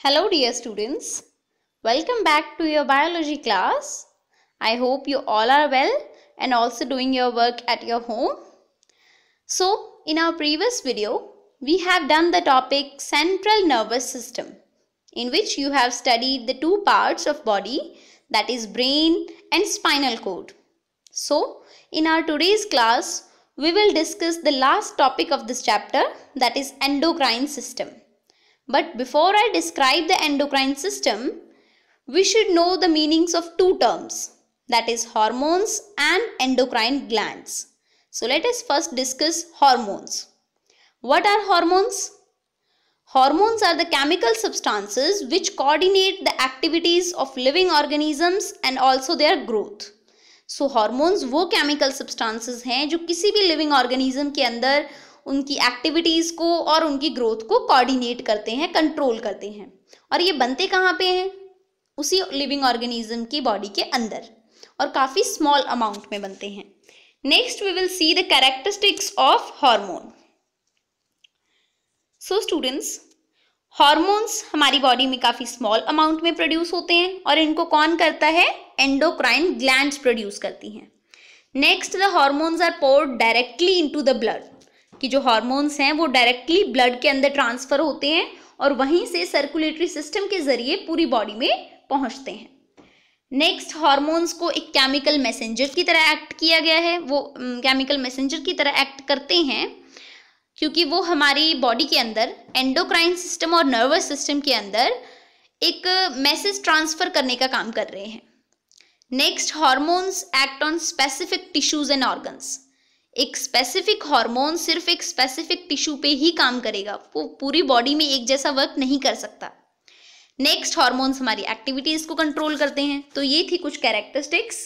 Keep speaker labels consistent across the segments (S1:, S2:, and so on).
S1: Hello dear students, welcome back to your biology class. I hope you all are well and also doing your work at your home. So in our previous video, we have done the topic central nervous system, in which you have studied the two parts of body, that is brain and spinal cord. So in our today's class, we will discuss the last topic of this chapter, that is endocrine system. But before I describe the endocrine system, we should know the meanings of two terms, that is hormones and endocrine glands. So let us first discuss hormones. What are hormones? Hormones are the chemical substances which coordinate the activities of living organisms and also their growth. So hormones वो chemical substances हैं जो किसी भी living organism के अंदर उनकी activities को और उनकी ग्रोथ को कोऑर्डिनेट करते हैं, कंट्रोल करते हैं। और ये बनते कहाँ पे हैं? उसी लिविंग ऑर्गेनिज्म की बॉडी के अंदर, और काफ़ी स्मॉल अमाउंट में बनते हैं। Next we will see the characteristics of hormone. So students, hormones हमारी बॉडी में काफ़ी स्मॉल अमाउंट में प्रोड्यूस होते हैं और इनको कौन करता है? एंडोक्राइन ग्लैंड्स प्रोड्यूस करती हैं। Next, the hormones are poured directly into the blood, कि जो हार्मोन्स हैं वो डायरेक्टली ब्लड के अंदर ट्रांसफ़र होते हैं और वहीं से सर्कुलेटरी सिस्टम के ज़रिए पूरी बॉडी में पहुंचते हैं। नेक्स्ट, हार्मोन्स को एक केमिकल मैसेंजर की तरह एक्ट किया गया है। वो केमिकल मैसेंजर की तरह एक्ट करते हैं क्योंकि वो हमारी बॉडी के अंदर एंडोक्राइन सिस्टम और नर्वस सिस्टम के अंदर एक मैसेज ट्रांसफ़र करने का काम कर रहे हैं। Next, hormones act on specific tissues and organs. एक स्पेसिफिक हार्मोन सिर्फ एक स्पेसिफिक टिश्यू पे ही काम करेगा, वो पूरी बॉडी में एक जैसा वर्क नहीं कर सकता। नेक्स्ट, हार्मोन्स हमारी एक्टिविटीज़ को कंट्रोल करते हैं। तो ये थी कुछ characteristics.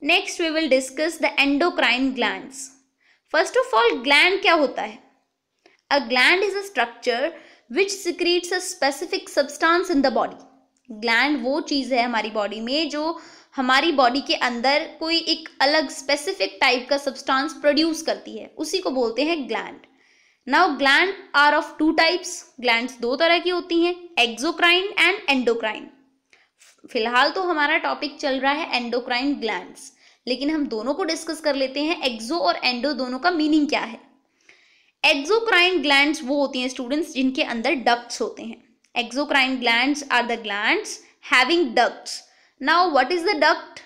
S1: Next we will discuss the endocrine glands. First of all, gland क्या होता है? A gland is a structure which secretes a specific substance in the body. Gland वो चीज़ है हमारी बॉडी में जो हमारी बॉडी के अंदर कोई एक अलग स्पेसिफिक टाइप का सब्सटेंस प्रोड्यूस करती है, उसी को बोलते हैं gland. Now gland are of two types. Glands दो तरह की होती हैं, एक्सोक्राइन एंड एंडोक्राइन। फिलहाल तो हमारा टॉपिक चल रहा है एंडोक्राइन ग्लैंड्स, लेकिन हम दोनों को डिस्कस कर लेते हैं, एक्सो और एंडो दोनों का मीनिंग क्या है। एक्सोक्राइन ग्लैंड्स वो होती हैं स्टूडेंट्स जिनके अंदर डक्ट्स होते हैं। Exocrine glands are the glands having ducts. Now what is the duct?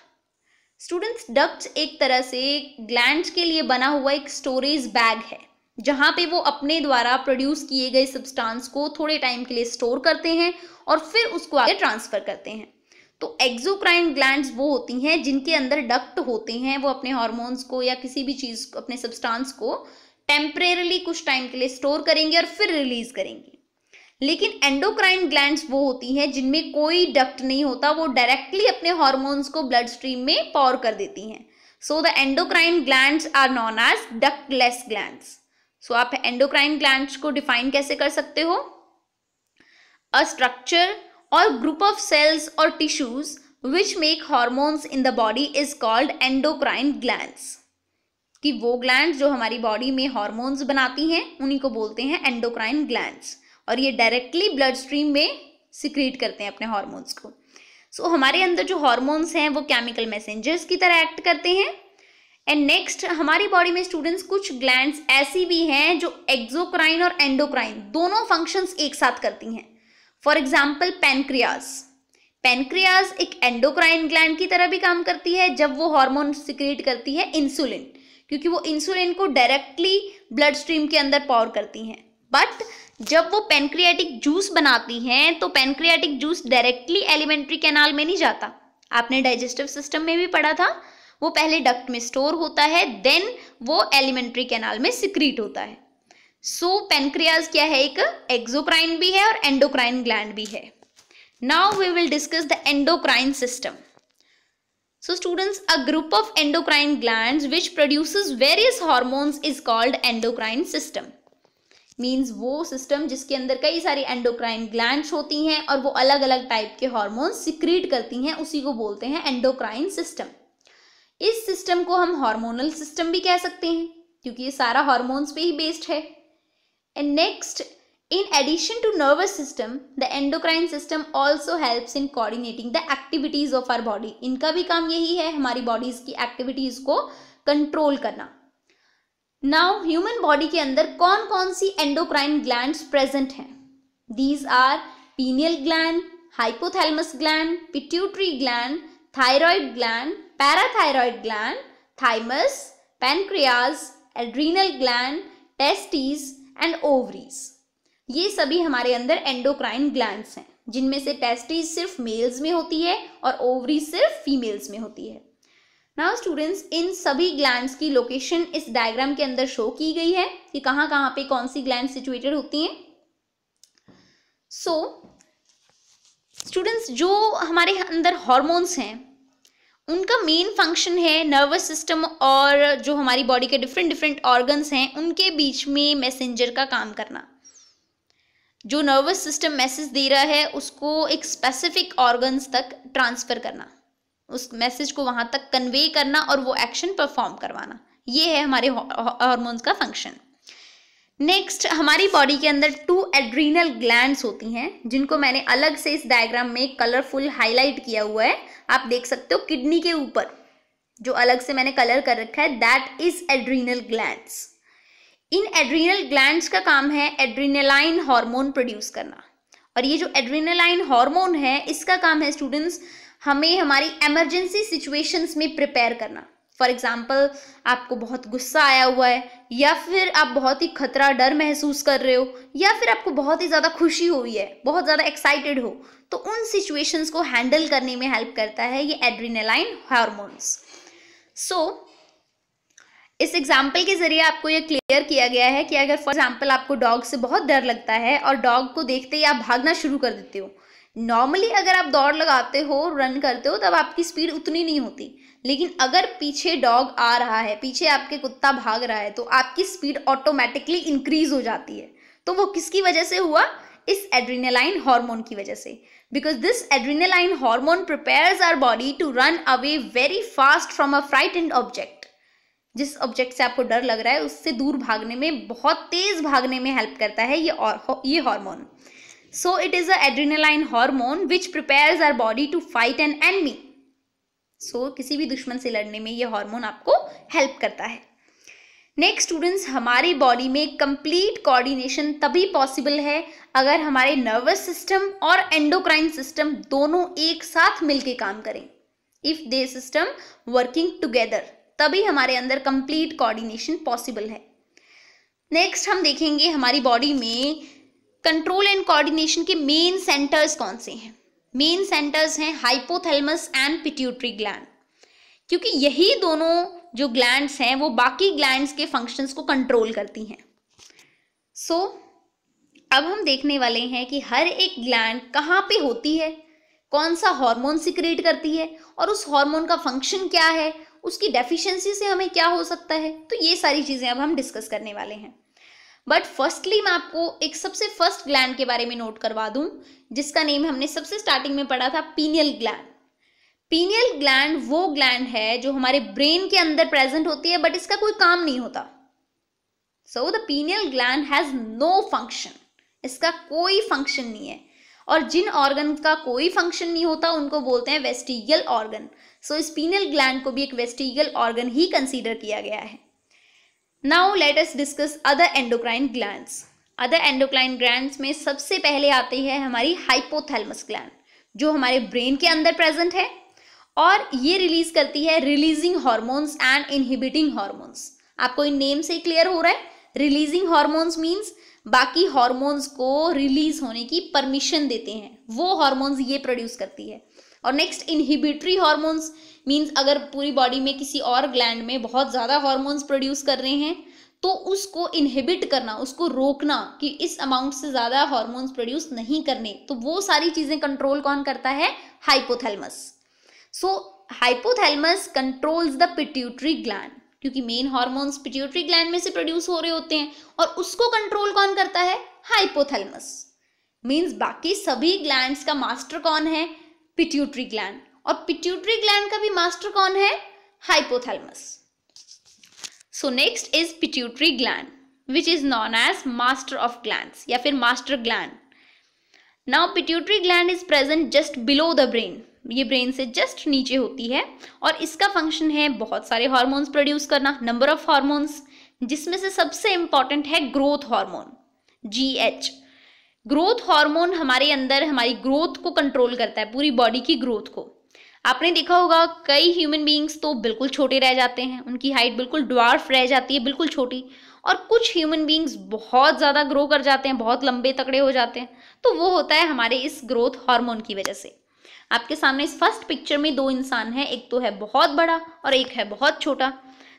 S1: Students, ducts एक तरह से ग्लैंड्स के लिए बना हुआ एक स्टोरेज बैग है, जहाँ पे वो अपने द्वारा प्रोड्यूस किए गए सब्सटेंस को थोड़े टाइम के लिए स्टोर करते हैं और फिर उसको आगे ट्रांसफर करते हैं। तो एक्सोक्राइन ग्लैंड्स वो होती हैं जिनके अंदर डक्ट होते हैं, वो अपने हार्मोन्स को या किसी भी चीज़ को, अपने सब्सटेंस को टेम्परेरली कुछ टाइम के लिए स्टोर करेंगे और फिर रिलीज करेंगे। लेकिन एंडोक्राइन ग्लैंड्स वो होती हैं जिनमें कोई डक्ट नहीं होता, वो डायरेक्टली अपने हार्मोन्स को ब्लड स्ट्रीम में पॉर कर देती हैं। So the endocrine glands are known as ductless glands. So आप एंडोक्राइन ग्लैंड्स को डिफाइन कैसे कर सकते हो? अ स्ट्रक्चर और ग्रुप ऑफ सेल्स और tissues which make hormones in the body is called endocrine glands. कि वो ग्लैंड्स जो हमारी बॉडी में हार्मोन्स बनाती हैं उन्हीं को बोलते हैं एंडोक्राइन ग्लैंड्स, और ये डायरेक्टली ब्लड स्ट्रीम में सिक्रीट करते हैं अपने हार्मोन्स को। सो हमारे अंदर जो हार्मोन्स हैं वो केमिकल मैसेंजर्स की तरह एक्ट करते हैं। एंड नेक्स्ट, हमारी बॉडी में स्टूडेंट्स कुछ ग्लैंड्स ऐसी भी हैं जो एक्सोक्राइन और एंडोक्राइन दोनों फंक्शंस एक साथ करती हैं। For example, pancreas. पैनक्रियाज एक एंडोक्राइन ग्लैंड की तरह भी काम करती है जब वो हार्मोन सिक्रीट करती है इंसुलिन, क्योंकि वो इंसुलिन को डायरेक्टली ब्लड स्ट्रीम के अंदर पॉर करती हैं। बट जब वो पेनक्रियाटिक जूस बनाती हैं तो pancreatic juice directly alimentary canal में नहीं जाता। आपने डाइजेस्टिव सिस्टम में भी पढ़ा था, वो पहले डक्ट में स्टोर होता है, देन वो एलिमेंट्री कैनाल में सिक्रीट होता है। सो पेनक्रियाज क्या है? एक एक्सोक्राइन भी है और एंडोक्राइन ग्लैंड भी है। Now we will discuss the endocrine system. So students, a group of endocrine glands which produces various hormones is called endocrine system. Means वो सिस्टम जिसके अंदर कई सारी एंडोक्राइन ग्लैंड्स होती हैं और वो अलग अलग टाइप के हार्मोन्स सिक्रीट करती हैं, उसी को बोलते हैं एंडोक्राइन सिस्टम। इस सिस्टम को हम हार्मोनल सिस्टम भी कह सकते हैं क्योंकि ये सारा हार्मोन्स पे ही बेस्ड है। And next, In addition to nervous system, the endocrine system also helps in coordinating the activities of our body. इनका भी काम यही है हमारी बॉडीज की एक्टिविटीज को कंट्रोल करना. Now ह्यूमन बॉडी के अंदर कौन कौन सी एंडोक्राइन ग्लैंड्स प्रेजेंट हैं? These are pineal gland, hypothalamus gland, pituitary gland, thyroid gland, parathyroid gland, thymus, pancreas, adrenal gland, testes and ovaries. ये सभी हमारे अंदर एंडोक्राइन ग्लैंड्स हैं, जिनमें से टेस्टिस सिर्फ मेल्स में होती है और ओवरी सिर्फ फीमेल्स में होती है. नाउ स्टूडेंट्स, इन सभी ग्लैंड्स की लोकेशन इस डायग्राम के अंदर शो की गई है कि कहाँ कहाँ पे कौन सी ग्लैंड सिचुएटेड होती हैं. सो स्टूडेंट्स, जो हमारे अंदर हॉर्मोन्स हैं उनका मेन फंक्शन है नर्वस सिस्टम और जो हमारी बॉडी के डिफरेंट ऑर्गन्स हैं उनके बीच में मैसेंजर का काम करना. जो नर्वस सिस्टम मैसेज दे रहा है उसको एक स्पेसिफिक ऑर्गन्स तक ट्रांसफ़र करना, उस मैसेज को वहाँ तक कन्वे करना और वो एक्शन परफॉर्म करवाना, ये है हमारे हार्मोन्स का फंक्शन. नेक्स्ट, हमारी बॉडी के अंदर 2 एड्रीनल ग्लैंड्स होती हैं, जिनको मैंने अलग से इस डायग्राम में कलरफुल हाईलाइट किया हुआ है. आप देख सकते हो किडनी के ऊपर जो अलग से मैंने कलर कर रखा है, that is adrenal glands. In adrenal glands का काम है एड्रीनलाइन हार्मोन प्रोड्यूस करना. और ये जो एड्रीनलाइन हार्मोन है इसका काम है स्टूडेंट्स हमें हमारी इमरजेंसी सिचुएशंस में प्रिपेयर करना. फॉर एग्जाम्पल, आपको बहुत गुस्सा आया हुआ है, या फिर आप बहुत ही खतरा डर महसूस कर रहे हो, या फिर आपको बहुत ही ज़्यादा खुशी हुई है, बहुत ज़्यादा एक्साइटेड हो, तो उन सिचुएशंस को हैंडल करने में हेल्प करता है ये एड्रीनलाइन हार्मोन्स. सो इस एग्जाम्पल के जरिए आपको ये क्लियर किया गया है कि अगर फॉर एग्जाम्पल आपको डॉग से बहुत डर लगता है और डॉग को देखते ही आप भागना शुरू कर देते हो. नॉर्मली अगर आप दौड़ लगाते हो, रन करते हो, तब आपकी स्पीड उतनी नहीं होती. लेकिन अगर पीछे डॉग आ रहा है, पीछे आपके कुत्ता भाग रहा है, तो आपकी स्पीड ऑटोमेटिकली इंक्रीज हो जाती है. तो वो किसकी वजह से हुआ? इस एड्रीनलाइन हार्मोन की वजह से. Because this adrenaline hormone prepares our body to run away very fast from a frightened object. जिस ऑब्जेक्ट से आपको डर लग रहा है उससे दूर भागने में, बहुत तेज भागने में हेल्प करता है ये hormone. So it is a adrenaline hormone which prepares our body to fight an enemy. So किसी भी दुश्मन से लड़ने में ये हार्मोन आपको हेल्प करता है. नेक्स्ट स्टूडेंट्स, हमारी बॉडी में कंप्लीट कोऑर्डिनेशन तभी पॉसिबल है अगर हमारे नर्वस सिस्टम और एंडोक्राइन सिस्टम दोनों एक साथ मिलके काम करें. If they system working together, तभी हमारे अंदर कंप्लीट कोऑर्डिनेशन पॉसिबल है. नेक्स्ट हम देखेंगे हमारी बॉडी में कंट्रोल एंड कोऑर्डिनेशन के मेन सेंटर्स कौन से हैं. मेन सेंटर्स हैं हाइपोथैलेमस एंड पिट्यूटरी ग्लैंड, क्योंकि यही दोनों जो ग्लैंड्स हैं वो बाकी ग्लैंड्स के फंक्शंस को कंट्रोल करती हैं. सो अब हम देखने वाले हैं कि हर एक ग्लैंड कहाँ पे होती है, कौन सा हार्मोन सिक्रेट करती है और उस हार्मोन का फंक्शन क्या है, उसकी डेफिशिएंसी से हमें क्या हो सकता है. तो ये सारी चीज़ें अब हम डिस्कस करने वाले हैं. बट फर्स्टली मैं आपको एक सबसे फर्स्ट ग्लैंड के बारे में नोट करवा दूं, जिसका नेम हमने सबसे स्टार्टिंग में पढ़ा था, पीनियल ग्लैंड. पीनियल ग्लैंड वो ग्लैंड है जो हमारे ब्रेन के अंदर प्रेजेंट होती है, बट इसका कोई काम नहीं होता. So the pineal gland has no function. इसका कोई फंक्शन नहीं है. और जिन ऑर्गन का कोई फंक्शन नहीं होता उनको बोलते हैं वेस्टिजियल ऑर्गन. सो इस पीनियल ग्लैंड को भी एक वेस्टिजियल ऑर्गन ही कंसीडर किया गया है. Now let us discuss other endocrine glands. Other endocrine glands में सबसे पहले आती है हमारी हाइपोथैलेमस ग्लैंड, जो हमारे ब्रेन के अंदर प्रेजेंट है और ये रिलीज करती है releasing hormones and inhibiting hormones. आपको इन नेम से क्लियर हो रहा है. रिलीजिंग हार्मोन्स मीन्स बाकी हार्मोन्स को रिलीज होने की परमिशन देते हैं, वो हार्मोन्स ये प्रोड्यूस करती है. और नेक्स्ट इनहिबिटरी हार्मोन्स मीन्स अगर पूरी बॉडी में किसी और ग्लैंड में बहुत ज़्यादा हार्मोन्स प्रोड्यूस कर रहे हैं तो उसको इनहिबिट करना, उसको रोकना कि इस अमाउंट से ज़्यादा हार्मोन्स प्रोड्यूस नहीं करने. तो वो सारी चीज़ें कंट्रोल कौन करता है? Hypothalamus. So hypothalamus controls the pituitary gland, क्योंकि मेन हार्मोन्स पिट्यूटरी ग्लैंड में से प्रोड्यूस हो रहे होते हैं और उसको कंट्रोल कौन करता है? हाइपोथैलेमस. मीन्स बाकी सभी ग्लैंड्स का मास्टर कौन है? Pituitary gland. और पिट्यूटरी ग्लैंड का भी मास्टर कौन है? Hypothalamus. So next is pituitary gland. Which is known as master of glands या फिर master gland. Now pituitary gland is present just below the brain, ये ब्रेन से जस्ट नीचे होती है और इसका फंक्शन है बहुत सारे हार्मोन्स प्रोड्यूस करना, नंबर ऑफ हार्मोन्स, जिसमें से सबसे इंपॉर्टेंट है growth hormone GH। Growth hormone हमारे अंदर हमारी ग्रोथ को कंट्रोल करता है, पूरी बॉडी की ग्रोथ को। आपने देखा होगा कई ह्यूमन बीइंग्स तो बिल्कुल छोटे रह जाते हैं, उनकी हाइट बिल्कुल ड्वार्फ रह जाती है, बिल्कुल छोटी, और कुछ ह्यूमन बीइंग्स बहुत ज़्यादा ग्रो कर जाते हैं, बहुत लंबे तगड़े हो जाते हैं। तो वो होता है हमारे इस ग्रोथ हार्मोन की वजह से। आपके सामने इस फर्स्ट पिक्चर में दो इंसान हैं, एक तो है बहुत बड़ा और एक है बहुत छोटा।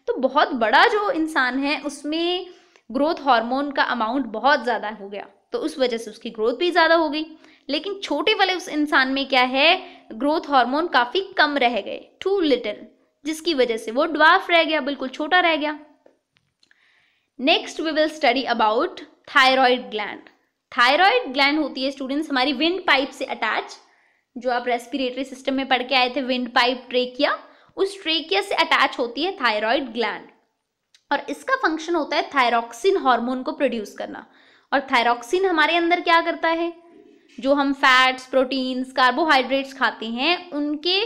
S1: तो बहुत बड़ा जो इंसान है उसमें ग्रोथ हार्मोन का अमाउंट बहुत ज़्यादा हो गया, तो उस वजह से उसकी ग्रोथ भी ज़्यादा हो गई। लेकिन छोटे वाले उस इंसान में क्या है, ग्रोथ हार्मोन काफ़ी कम रह गए, टू लिटिल, जिसकी वजह से वो ड्वार्फ रह गया, बिल्कुल छोटा रह गया। Next we will study about thyroid gland. Thyroid gland होती है स्टूडेंट्स हमारी विंड पाइप से अटैच, जो आप रेस्पिरेटरी सिस्टम में पढ़ के आए थे, विंड पाइप ट्रेकिया, उस ट्रेकिया से अटैच होती है थायराइड ग्लैंड। और इसका फंक्शन होता है थायरॉक्सिन हार्मोन को प्रोड्यूस करना। और थायरॉक्सिन हमारे अंदर क्या करता है, जो हम फैट्स, प्रोटीन्स, कार्बोहाइड्रेट्स खाते हैं उनके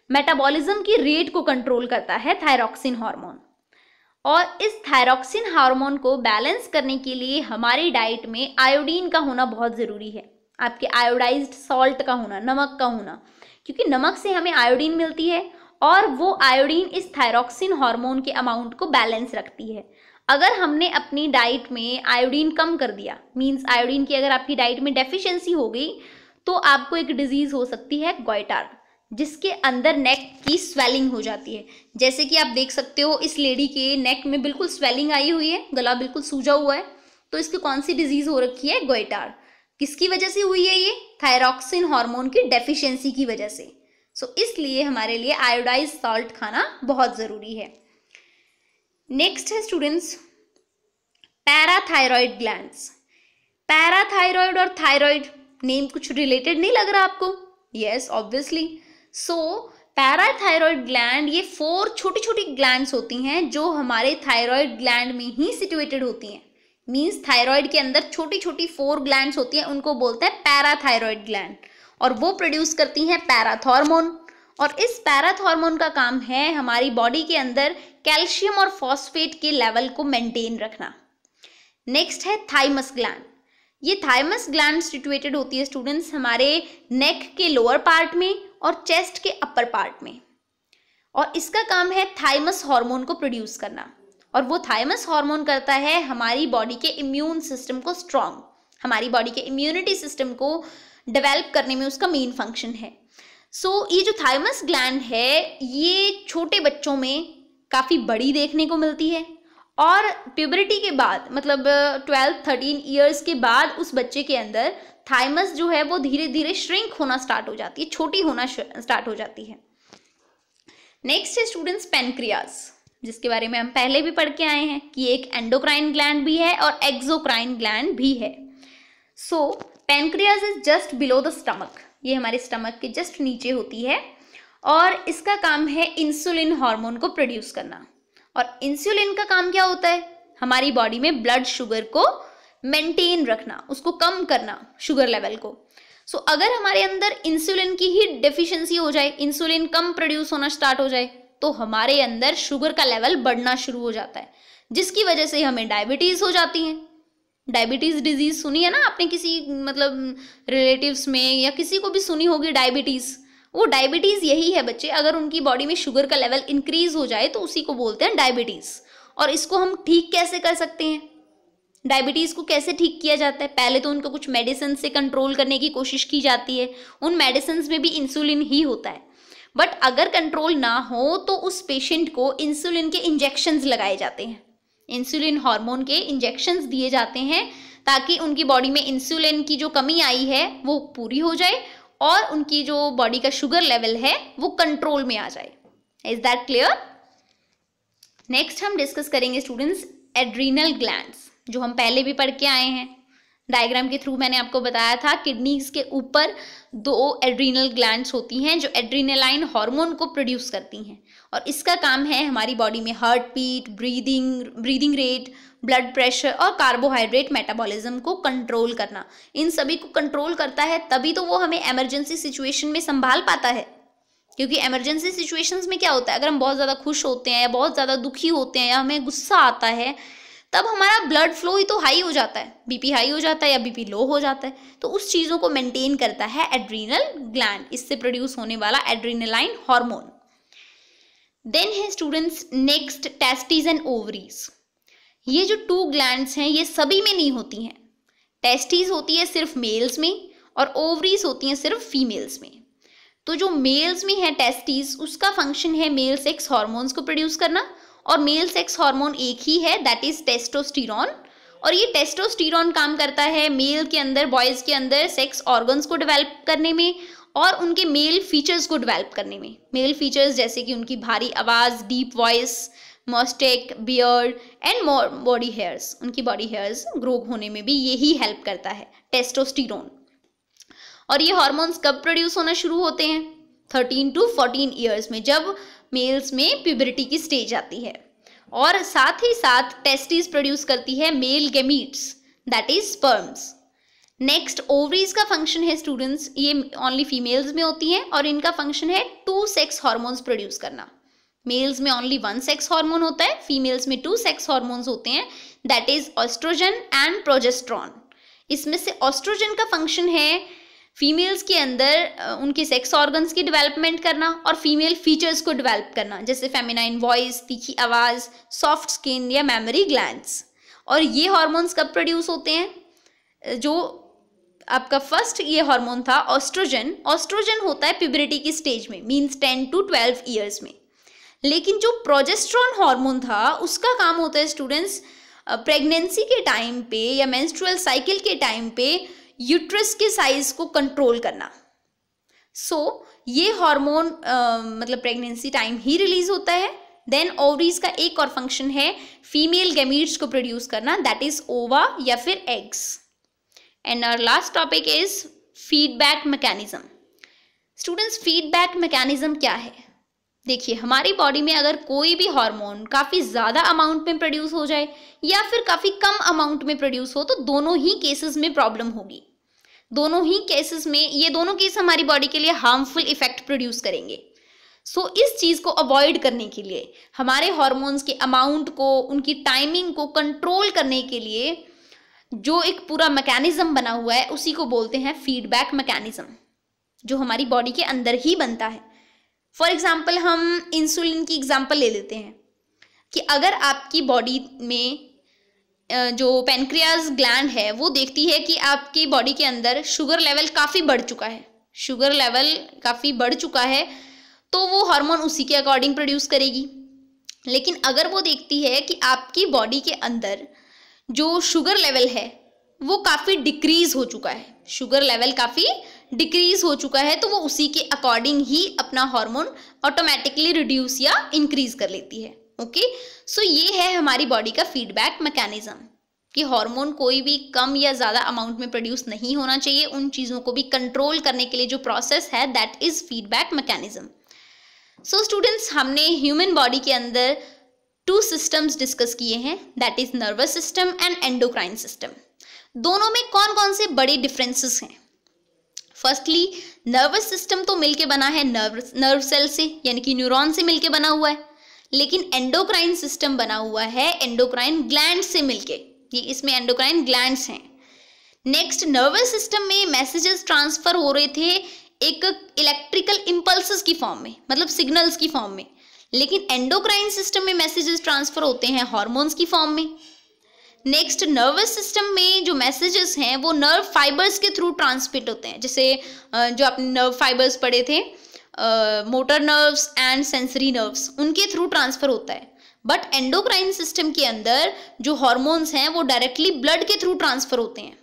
S1: मेटाबॉलिज्म की रेट को कंट्रोल करता है थायरॉक्सिन हार्मोन। और इस थायरॉक्सिन हार्मोन को बैलेंस करने के लिए हमारी डाइट में आयोडीन का होना बहुत ज़रूरी है, आपके आयोडाइज्ड सॉल्ट का होना, नमक का होना, क्योंकि नमक से हमें आयोडीन मिलती है और वो आयोडीन इस थायरॉक्सिन हार्मोन के अमाउंट को बैलेंस रखती है। अगर हमने अपनी डाइट में आयोडीन कम कर दिया, मींस आयोडीन की अगर आपकी डाइट में डेफिशिएंसी हो गई, तो आपको एक डिजीज़ हो सकती है गोइटर, जिसके अंदर नेक की स्वेलिंग हो जाती है। जैसे कि आप देख सकते हो इस लेडी के नेक में बिल्कुल स्वेलिंग आई हुई है, गला बिल्कुल सूजा हुआ है, तो इसकी कौन सी डिजीज़ हो रखी है, गोइटर। किसकी वजह से हुई है ये, थायरॉक्सिन हार्मोन की डेफिशिएंसी की वजह से। सो इसलिए हमारे लिए आयोडाइज्ड सॉल्ट खाना बहुत ज़रूरी है। नेक्स्ट है स्टूडेंट्स पैराथायरॉयड ग्लैंड्स। पैराथायरॉयड और थायरॉयड नेम कुछ रिलेटेड नहीं लग रहा आपको? Yes, obviously. So parathyroid gland ये 4 छोटी छोटी ग्लैंड्स होती हैं जो हमारे थायरॉयड ग्लैंड में ही सिचुएटेड होती हैं। मींस थायरॉयड के अंदर छोटी छोटी 4 ग्लैंड्स होती हैं, उनको बोलते हैं पैराथायरॉयड ग्लैंड, और वो प्रोड्यूस करती हैं पैराथॉर्मोन। और इस पैराथॉर्मोन का काम है हमारी बॉडी के अंदर कैल्शियम और फॉस्फेट के लेवल को मेंटेन रखना। नेक्स्ट है थाइमस ग्लैंड। ये थाइमस ग्लैंड सिचुएटेड होती है स्टूडेंट्स हमारे नेक के लोअर पार्ट में और चेस्ट के अपर पार्ट में, और इसका काम है थाइमस हार्मोन को प्रोड्यूस करना। और वो थाइमस हार्मोन करता है हमारी बॉडी के इम्यून सिस्टम को स्ट्रॉन्ग, हमारी बॉडी के इम्यूनिटी सिस्टम को डेवलप करने में उसका मेन फंक्शन है। सो ये जो थाइमस ग्लैंड है ये छोटे बच्चों में काफ़ी बड़ी देखने को मिलती है, और प्यूबरिटी के बाद मतलब 12-13 ईयर्स के बाद उस बच्चे के अंदर थाइमस जो है वो धीरे धीरे श्रिंक होना स्टार्ट हो जाती है, छोटी होना स्टार्ट हो जाती है। नेक्स्ट है स्टूडेंट्स पैनक्रियाज, जिसके बारे में हम पहले भी पढ़ के आए हैं कि एक एंडोक्राइन ग्लैंड भी है और एक्सोक्राइन ग्लैंड भी है। So pancreas is just below the stomach, ये हमारे स्टमक के जस्ट नीचे होती है, और इसका काम है इंसुलिन हार्मोन को प्रोड्यूस करना। और इंसुलिन का काम क्या होता है, हमारी बॉडी में ब्लड शुगर को मेंटेन रखना, उसको कम करना, शुगर लेवल को। सो अगर हमारे अंदर इंसुलिन की ही डेफिशिएंसी हो जाए, इंसुलिन कम प्रोड्यूस होना स्टार्ट हो जाए, तो हमारे अंदर शुगर का लेवल बढ़ना शुरू हो जाता है, जिसकी वजह से हमें डायबिटीज़ हो जाती है। डायबिटीज़ डिजीज़ सुनी है ना आपने किसी मतलब रिलेटिव्स में, या किसी को भी सुनी होगी डायबिटीज़। वो डायबिटीज़ यही है बच्चे, अगर उनकी बॉडी में शुगर का लेवल इंक्रीज हो जाए तो उसी को बोलते हैं डायबिटीज़। और इसको हम ठीक कैसे कर सकते हैं, डायबिटीज़ को कैसे ठीक किया जाता है? पहले तो उनको कुछ मेडिसिन से कंट्रोल करने की कोशिश की जाती है, उन मेडिसिन में भी इंसुलिन ही होता है। बट अगर कंट्रोल ना हो तो उस पेशेंट को इंसुलिन के इंजेक्शंस लगाए जाते हैं, इंसुलिन हार्मोन के इंजेक्शंस दिए जाते हैं, ताकि उनकी बॉडी में इंसुलिन की जो कमी आई है वो पूरी हो जाए और उनकी जो बॉडी का शुगर लेवल है वो कंट्रोल में आ जाए। Is that clear? नेक्स्ट हम डिस्कस करेंगे स्टूडेंट्स एड्रीनल ग्लैंड्स, जो हम पहले भी पढ़ के आए हैं। डायग्राम के थ्रू मैंने आपको बताया था, किडनीज के ऊपर 2 एड्रीनल ग्लैंड्स होती हैं जो एड्रीनलाइन हार्मोन को प्रोड्यूस करती हैं, और इसका काम है हमारी बॉडी में heart beat, breathing rate, blood pressure और कार्बोहाइड्रेट मेटाबॉलिज्म को कंट्रोल करना। इन सभी को कंट्रोल करता है, तभी तो वो हमें इमरजेंसी सिचुएशन में संभाल पाता है। क्योंकि इमरजेंसी सिचुएशंस में क्या होता है, अगर हम बहुत ज़्यादा खुश होते हैं या बहुत ज़्यादा दुखी होते हैं या हमें गुस्सा आता है, तब हमारा ब्लड फ्लो ही तो हाई हो जाता है, बीपी हाई हो जाता है या बीपी लो हो जाता है। तो उस चीज़ों को मेंटेन करता है एड्रीनल ग्लैंड, इससे प्रोड्यूस होने वाला एड्रीनलाइन हार्मोन। देन है students next testis and ovaries. ये जो 2 ग्लैंड्स हैं ये सभी में नहीं होती हैं। टेस्टिस होती है सिर्फ मेल्स में और ओवरीज होती हैं सिर्फ फीमेल्स में। तो जो मेल्स में है टेस्टिस, उसका फंक्शन है मेल सेक्स हार्मोन्स को प्रोड्यूस करना, और मेल सेक्स हार्मोन एक ही है, दैट इज टेस्टोस्टेरॉन। और ये टेस्टोस्टेरॉन काम करता है मेल के अंदर, बॉयज़ के अंदर सेक्स ऑर्गन्स को डेवलप करने में और उनके मेल फीचर्स को डेवलप करने में। मेल फीचर्स जैसे कि उनकी भारी आवाज़, deep voice, moustache, beard and body hairs, उनकी बॉडी हेयर्स ग्रो होने में भी यही हेल्प करता है टेस्टोस्टेरॉन। और ये हार्मोन्स कब प्रोड्यूस होना शुरू होते हैं? 13 to 14 ईयर्स में, जब मेल्स में प्यूबरिटी की स्टेज आती है। और साथ ही साथ टेस्टिस प्रोड्यूस करती है male gametes, that is sperms. Next ovaries का फंक्शन है स्टूडेंट्स, ये ओनली फीमेल्स में होती हैं और इनका फंक्शन है 2 सेक्स हार्मोन्स प्रोड्यूस करना। मेल्स में ओनली 1 सेक्स हार्मोन होता है, फीमेल्स में 2 सेक्स हार्मोन्स होते हैं, that is oestrogen and progesterone. इसमें से ऑस्ट्रोजन का फंक्शन है फीमेल्स के अंदर उनके सेक्स ऑर्गन्स की डेवलपमेंट करना और फीमेल फीचर्स को डेवलप करना, जैसे फेमिनाइन वॉइस, तीखी आवाज़, सॉफ्ट स्किन या मेमोरी ग्लैंड्स। और ये हार्मोन्स कब प्रोड्यूस होते हैं? जो आपका फर्स्ट ये हार्मोन था ऑस्ट्रोजन, ऑस्ट्रोजन होता है प्यूबरिटी की स्टेज में, मीन्स 10 to 12 ईयर्स में। लेकिन जो प्रोजेस्टेरॉन हार्मोन था उसका काम होता है स्टूडेंट्स प्रेगनेंसी के टाइम पे या मेंस्ट्रुअल साइकिल के टाइम पे यूट्रस के साइज को कंट्रोल करना। ये हार्मोन मतलब प्रेगनेंसी टाइम ही रिलीज होता है। देन ओवरीज का एक और फंक्शन है फीमेल गैमीट्स को प्रोड्यूस करना, दैट इज ओवा या फिर eggs. And our last topic is feedback mechanism. Students feedback mechanism क्या है? देखिए, हमारी बॉडी में अगर कोई भी हार्मोन काफ़ी ज़्यादा अमाउंट में प्रोड्यूस हो जाए या फिर काफ़ी कम अमाउंट में प्रोड्यूस हो, तो दोनों ही केसेस में प्रॉब्लम होगी। दोनों ही केसेस में ये दोनों केस हमारी बॉडी के लिए हार्मफुल इफेक्ट प्रोड्यूस करेंगे। इस चीज़ को अवॉइड करने के लिए, हमारे हार्मोन्स के अमाउंट को, उनकी टाइमिंग को कंट्रोल करने के लिए जो एक पूरा मैकेनिज्म बना हुआ है उसी को बोलते हैं फीडबैक मैकेनिज्म, जो हमारी बॉडी के अंदर ही बनता है। फॉर एग्जाम्पल हम इंसुलिन की एग्जाम्पल ले लेते हैं कि अगर आपकी बॉडी में जो पेनक्रियाज ग्लैंड है वो देखती है कि आपकी बॉडी के अंदर शुगर लेवल काफ़ी बढ़ चुका है, शुगर लेवल काफ़ी बढ़ चुका है, तो वो हार्मोन उसी के अकॉर्डिंग प्रोड्यूस करेगी। लेकिन अगर वो देखती है कि आपकी बॉडी के अंदर जो शुगर लेवल है वो काफ़ी डिक्रीज हो चुका है, शुगर लेवल काफ़ी डिक्रीज हो चुका है, तो वो उसी के अकॉर्डिंग ही अपना हार्मोन ऑटोमेटिकली रिड्यूस या इंक्रीज कर लेती है। ओके, ये है हमारी बॉडी का फीडबैक मैकेनिज्म कि हार्मोन कोई भी कम या ज़्यादा अमाउंट में प्रोड्यूस नहीं होना चाहिए। उन चीज़ों को भी कंट्रोल करने के लिए जो प्रोसेस है that is feedback mechanism. Students, हमने ह्यूमन बॉडी के अंदर 2 सिस्टम्स डिस्कस किए हैं, that is nervous system and endocrine system. दोनों में कौन कौन से बड़े डिफरेंसेस हैं? फर्स्टली, नर्वस सिस्टम तो मिलके बना है नर्व सेल से, यानी कि न्यूरॉन से मिलके बना हुआ है, लेकिन एंडोक्राइन सिस्टम बना हुआ है एंडोक्राइन ग्लैंड से मिलके, ये इसमें एंडोक्राइन ग्लैंड्स हैं। नेक्स्ट, नर्वस सिस्टम में मैसेजेस ट्रांसफर हो रहे थे एक इलेक्ट्रिकल इम्पल्सेस की फॉर्म में, मतलब सिग्नल्स की फॉर्म में, लेकिन एंडोक्राइन सिस्टम में मैसेजेस ट्रांसफर होते हैं हार्मोन्स की फॉर्म में। नेक्स्ट, नर्वस सिस्टम में जो मैसेजेस हैं वो नर्व फाइबर्स के थ्रू ट्रांसमिट होते हैं, जैसे जो आपने नर्व फाइबर्स पढ़े थे, motor nerves and sensory nerves, उनके थ्रू ट्रांसफर होता है। बट एंडोक्राइन सिस्टम के अंदर जो हार्मोन्स हैं वो डायरेक्टली ब्लड के थ्रू ट्रांसफर होते हैं।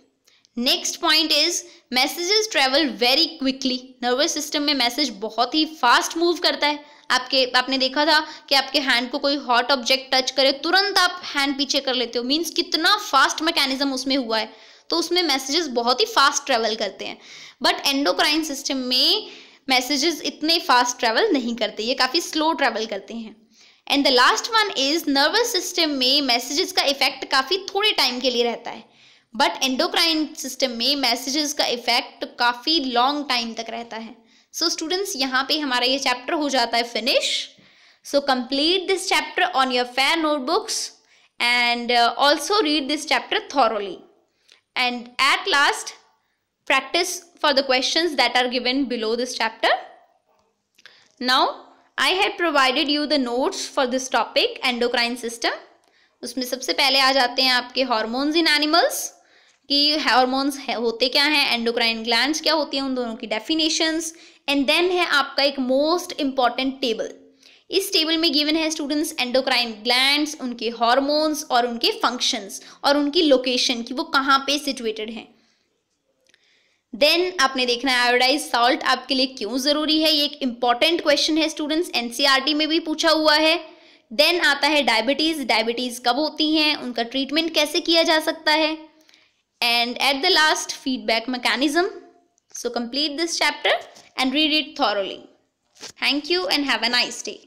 S1: Next point is messages travel very quickly. Nervous system में मैसेज बहुत ही फास्ट मूव करता है। आपने देखा था कि आपके हैंड को कोई हॉट ऑब्जेक्ट टच करे, तुरंत आप हैंड पीछे कर लेते हो, मीन्स कितना फास्ट मैकेनिज्म उसमें हुआ है। तो उसमें मैसेजेस बहुत ही फास्ट ट्रेवल करते हैं, बट एंडोक्राइन सिस्टम में मैसेजेस इतने फास्ट ट्रेवल नहीं करते, ये काफ़ी स्लो ट्रेवल करते हैं। And the last one is nervous system में मैसेजेस का इफेक्ट काफ़ी थोड़े टाइम के लिए रहता है, बट एंडोक्राइन सिस्टम में मैसेजेस का इफेक्ट काफ़ी लॉन्ग टाइम तक रहता है। सो स्टूडेंट्स, यहाँ पे हमारा ये चैप्टर हो जाता है finish. So complete this chapter on your fair notebooks and also read this chapter thoroughly, and at last practice for the questions that are given below this chapter. Now I have provided you the notes for this topic endocrine system. उसमें सबसे पहले आ जाते हैं आपके hormones इन animals, कि hormones होते क्या हैं, एंडोक्राइन ग्लैंड्स क्या होती हैं, उन दोनों की डेफिनेशंस, एंड देन है आपका एक मोस्ट इंपॉर्टेंट टेबल। इस टेबल में गिवन है स्टूडेंट्स एंडोक्राइन ग्लैंड्स, उनके हार्मोन्स और उनके फंक्शंस और उनकी लोकेशन कि वो कहाँ पे सिचुएटेड हैं। देन आपने देखना है आयोडाइज सॉल्ट आपके लिए क्यों ज़रूरी है, ये एक इंपॉर्टेंट क्वेश्चन है स्टूडेंट्स, एनसीईआरटी में भी पूछा हुआ है। देन आता है डायबिटीज़, डायबिटीज़ कब होती हैं, उनका ट्रीटमेंट कैसे किया जा सकता है, and at the last feedback mechanism. So complete this chapter and read it thoroughly. Thank you and have a nice day.